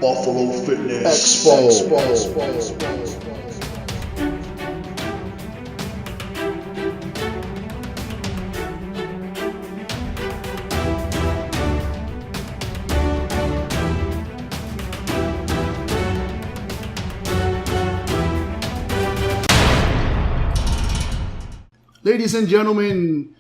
Buffalo Fitness Expo. Ladies and gentlemen,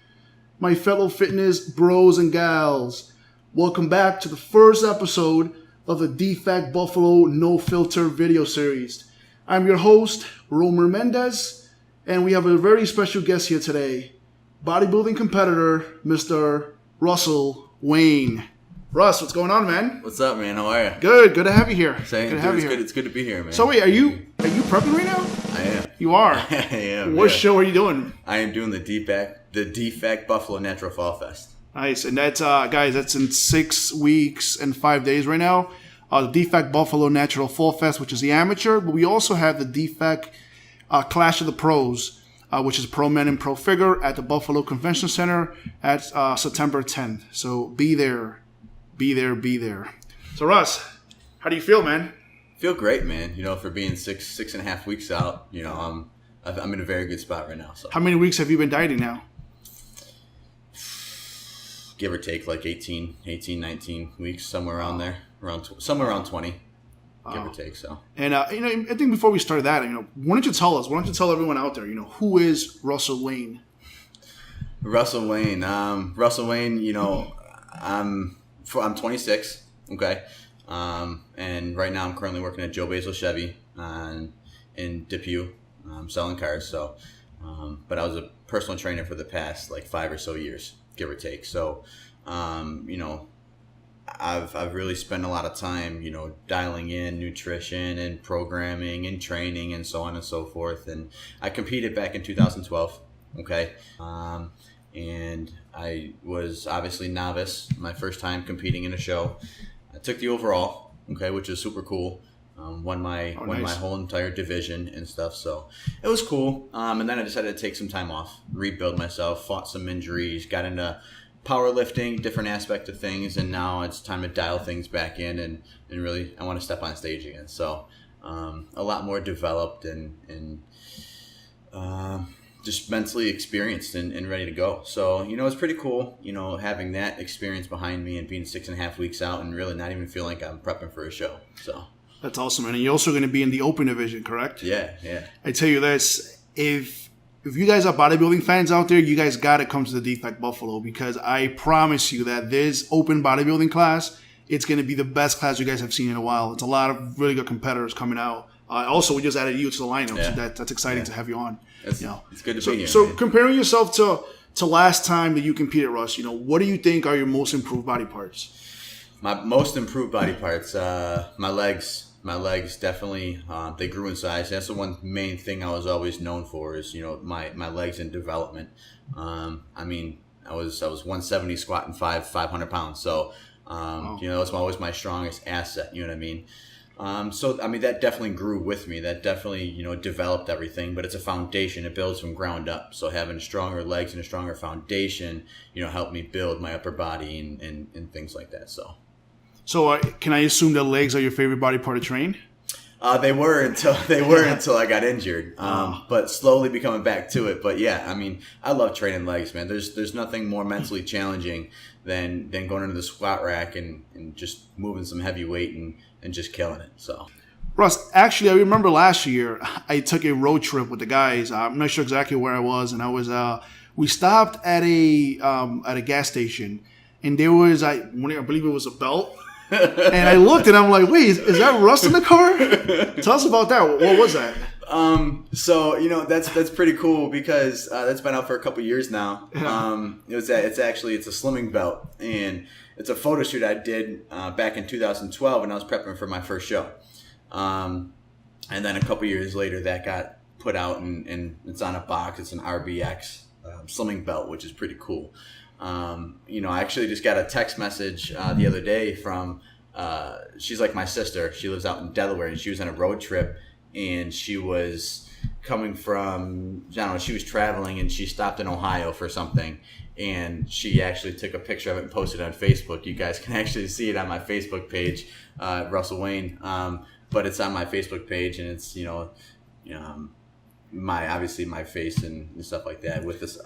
my fellow fitness bros and gals, welcome back to the first episode of the Defect Buffalo No Filter video series. I'm your host, Romer Mendez, and we have a very special guest here today, bodybuilding competitor, Mr. Russell Wayne. Russ, what's going on, man? What's up, man? How are you? Good to have you here. Same. Good to have you here. It's good to be here, man. So wait, are you prepping right now? I am. You are? I am. What show are you doing? I am doing the Defect Buffalo Natural Fall Fest. Nice. And that's, guys, that's in 6 weeks and 5 days right now. The Defect Buffalo Natural Fall Fest, which is the amateur. But we also have the Defect Clash of the Pros, which is pro men and pro figure at the Buffalo Convention Center at September 10th. So be there. Be there. So, Russ, how do you feel, man? Feel great, man. You know, for being six and a half weeks out, you know, I'm in a very good spot right now. So, how many weeks have you been dieting now? Give or take like 18, 19 weeks, somewhere around there, somewhere around 20, give or take. So, and you know, I think before we start that, you know, why don't you tell everyone out there, you know, who is Russell Wayne? Russell Wayne, you know, I'm 26, okay, and right now I'm currently working at Joe Basil Chevy in Depew, selling cars. So, but I was a personal trainer for the past like 5 or so years, give or take. So, you know, I've really spent a lot of time, you know, dialing in nutrition and programming and training and so on and so forth. And I competed back in 2012, okay, and I was obviously novice, my first time competing in a show. I took the overall, okay, which is super cool. Won my whole entire division and stuff, so it was cool. And then I decided to take some time off, rebuild myself, fought some injuries, got into powerlifting, different aspect of things, and now it's time to dial things back in and really I want to step on stage again. So a lot more developed and just mentally experienced and ready to go. So, you know, it's pretty cool, you know, having that experience behind me and being 6.5 weeks out and really not even feeling like I'm prepping for a show. So that's awesome, man. And you're also going to be in the open division, correct? Yeah. I tell you this, if you guys are bodybuilding fans out there, you guys got to come to the Defect Buffalo, because I promise you that this open bodybuilding class, it's going to be the best class you guys have seen in a while. It's a lot of really good competitors coming out. Also, we just added you to the lineup, so that's exciting to have you on. It's good to be here. So man. Comparing yourself to last time that you competed, Russ, you know, what do you think are your most improved body parts? My most improved body parts, my legs. My legs definitely, they grew in size. That's the one main thing I was always known for is, you know, my legs in development. I mean, I was 170 squatting 500 pounds. So, you know, it's always my strongest asset. You know what I mean? So, I mean, that definitely grew with me. That definitely, you know, developed everything. But it's a foundation. It builds from ground up. So having stronger legs and a stronger foundation, you know, helped me build my upper body and things like that. So can I assume that legs are your favorite body part to train? They were until I got injured. But slowly becoming back to it. But yeah, I mean, I love training legs, man. There's nothing more mentally challenging than going into the squat rack and just moving some heavy weight and just killing it. So, Russ, actually, I remember last year I took a road trip with the guys. I'm not sure exactly where I was, and I was we stopped at a gas station, and there was I believe it was a belt. And I looked and I'm like, wait, is that Russ in the car? Tell us about that. What was that? So, you know, that's pretty cool because that's been out for a couple years now. It's a slimming belt, and it's a photo shoot I did back in 2012 when I was prepping for my first show. And then a couple years later that got put out and it's on a box. It's an RBX slimming belt, which is pretty cool. You know, I actually just got a text message the other day from she's like my sister. She lives out in Delaware, and she was on a road trip, and she was coming from, I don't know, she was traveling, and she stopped in Ohio for something, and she actually took a picture of it and posted it on Facebook. You guys can actually see it on my Facebook page, Russell Wayne. But it's on my Facebook page, and it's my face and stuff like that with this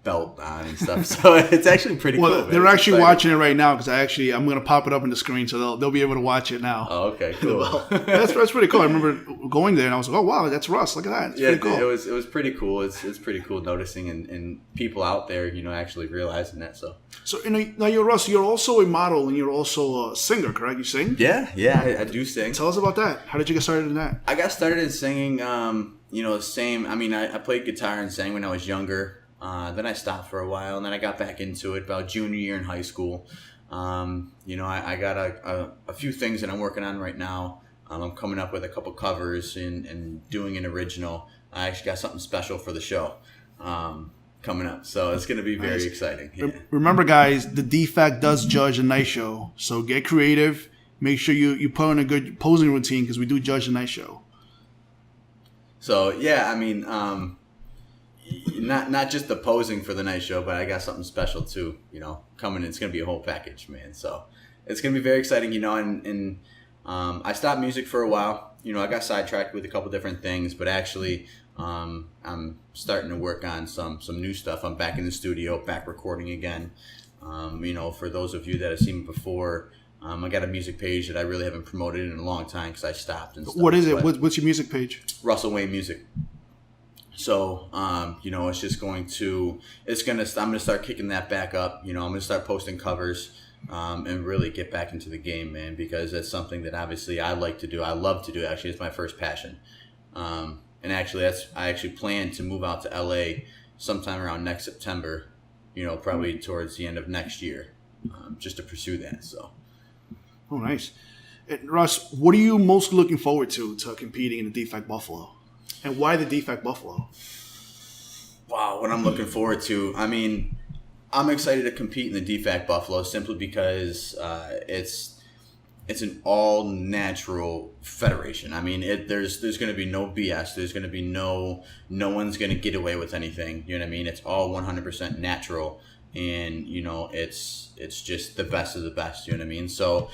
belt on and stuff. So it's actually pretty cool. Well, they're actually watching it right now because I'm going to pop it up on the screen so they'll be able to watch it now. Oh, okay, cool. that's pretty cool. I remember going there and I was like, oh wow, that's Russ. Look at that. It's pretty cool. It was pretty cool. It's pretty cool noticing and people out there, actually realizing that. So now you're Russ. You're also a model and you're also a singer, correct? You sing? Yeah, I do sing. Tell us about that. How did you get started in that? I got started in singing. Same. I mean, I played guitar and sang when I was younger. Then I stopped for a while, and then I got back into it about junior year in high school. I got a few things that I'm working on right now. I'm coming up with a couple covers and doing an original. I actually got something special for the show coming up, so it's going to be very exciting. Yeah. Remember, guys, the Defect does judge a night show, so get creative. Make sure you put in a good posing routine because we do judge the night show. So yeah, I mean. Not just the posing for the night show, but I got something special too, coming. It's going to be a whole package, man. So it's going to be very exciting, and I stopped music for a while. I got sidetracked with a couple different things, but actually I'm starting to work on some new stuff. I'm back in the studio, back recording again. For those of you that have seen me before, I got a music page that I really haven't promoted in a long time because I stopped and stuff. What is it? What's your music page? Russell Wayne Music. So, it's just I'm going to start kicking that back up. I'm going to start posting covers, and really get back into the game, man, because that's something that obviously I like to do. I love to do. Actually, it's my first passion. And actually I actually plan to move out to LA sometime around next September, probably towards the end of next year, just to pursue that. So. Oh, nice. And Russ, what are you most looking forward to competing in the Defect Buffalo? And why the Defect Buffalo? Wow, what I'm looking forward to. I mean, I'm excited to compete in the Defect Buffalo simply because it's an all-natural federation. I mean, there's going to be no BS. There's going to be no one's going to get away with anything. You know what I mean? It's all 100% natural, and it's just the best of the best. You know what I mean? So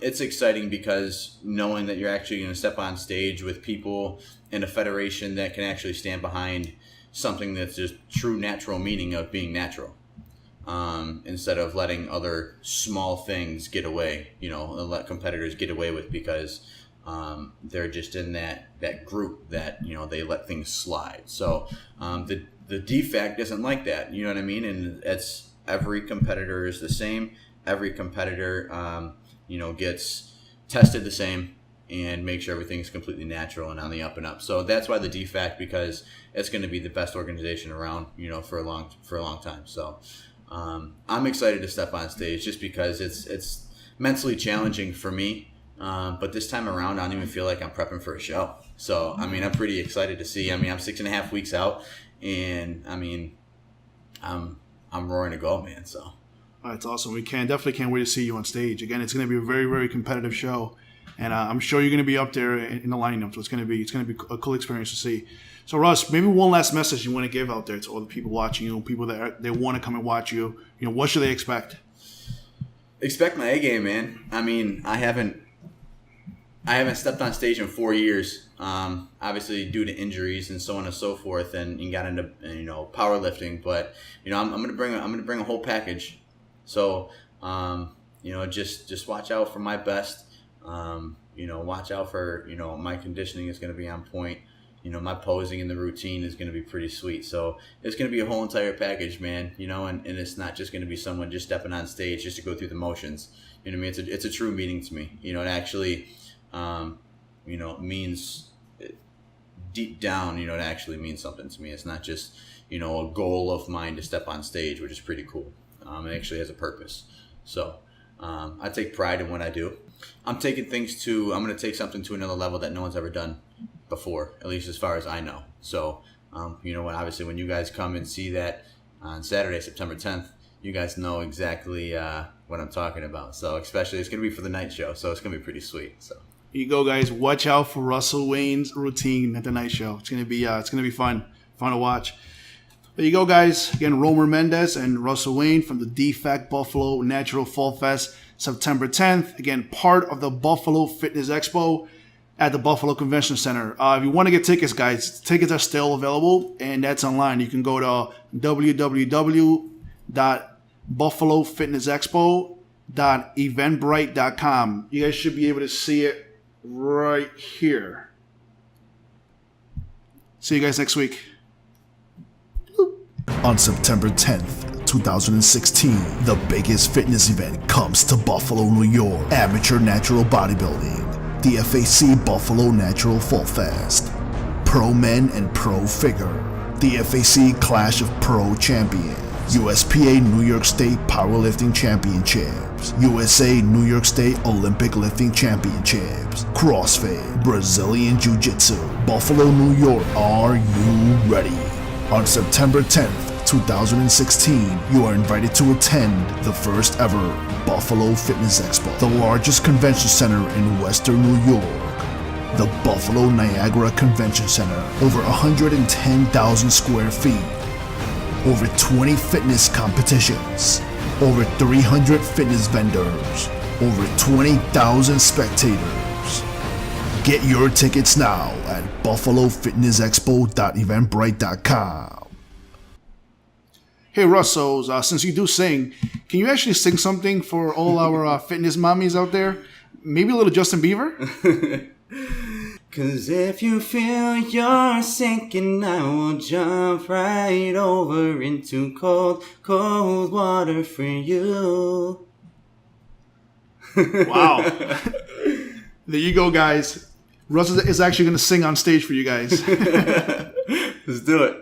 it's exciting because knowing that you're actually going to step on stage with people in a federation that can actually stand behind something that's just true natural meaning of being natural, instead of letting other small things get away, and let competitors get away with because they're just in that group that, they let things slide. So the Defect isn't like that, you know what I mean? And it's every competitor is the same. Every competitor, gets tested the same and make sure everything's completely natural and on the up and up. So that's why the Defect, because it's going to be the best organization around, for a long time. So I'm excited to step on stage just because it's mentally challenging for me. But this time around, I don't even feel like I'm prepping for a show. So, I mean, I'm pretty excited to see. I mean, I'm 6.5 weeks out, and I mean, I'm roaring to go, man. So. That's awesome. We definitely can't wait to see you on stage. Again, it's going to be a very, very competitive show, and I'm sure you're going to be up there in the lineup. So it's going to be a cool experience to see. So Russ, maybe one last message you want to give out there to all the people watching you, people that they want to come and watch you. What should they expect? Expect my A game, man. I mean, I haven't stepped on stage in 4 years. Obviously due to injuries and so on and so forth, and got into powerlifting. But I'm gonna bring a whole package. So, just watch out for my best. Watch out for, my conditioning is going to be on point. My posing and the routine is going to be pretty sweet. So it's going to be a whole entire package, man, and it's not just going to be someone just stepping on stage just to go through the motions. You know what I mean? It's a true meaning to me. It actually, means deep down, it actually means something to me. It's not just, a goal of mine to step on stage, which is pretty cool. It actually has a purpose. So I take pride in what I do. I'm going to take something to another level that no one's ever done before, at least as far as I know. So, obviously when you guys come and see that on Saturday, September 10th, you guys know exactly what I'm talking about. So especially it's going to be for the night show. So it's going to be pretty sweet. So here you go, guys. Watch out for Russell Wayne's routine at the night show. It's going to be fun to watch. There you go, guys. Again, Romer Mendez and Russell Wayne from the DFAC Buffalo Natural Fall Fest, September 10th. Again, part of the Buffalo Fitness Expo at the Buffalo Convention Center. If you want to get tickets, guys, tickets are still available, and that's online. You can go to www.buffalofitnessexpo.eventbrite.com. You guys should be able to see it right here. See you guys next week. On September 10th, 2016, the biggest fitness event comes to Buffalo, New York. Amateur Natural Bodybuilding, the FAC Buffalo Natural Fall Fest. Pro Men and Pro Figure, the FAC Clash of Pro Champions. USPA New York State Powerlifting Championships, USA New York State Olympic Lifting Championships, CrossFit, Brazilian Jiu-Jitsu. Buffalo, New York, are you ready? On September 10th, 2016, you are invited to attend the first ever Buffalo Fitness Expo, the largest convention center in Western New York. The Buffalo Niagara Convention Center, over 110,000 square feet. Over 20 fitness competitions, over 300 fitness vendors, over 20,000 spectators. Get your tickets now at buffalofitnessexpo.eventbrite.com. Hey, Russell, since you do sing, can you actually sing something for all our fitness mommies out there? Maybe a little Justin Bieber? 'Cause if you feel you're sinking, I will jump right over into cold, cold water for you. Wow. There you go, guys. Russell is actually going to sing on stage for you guys. Let's do it.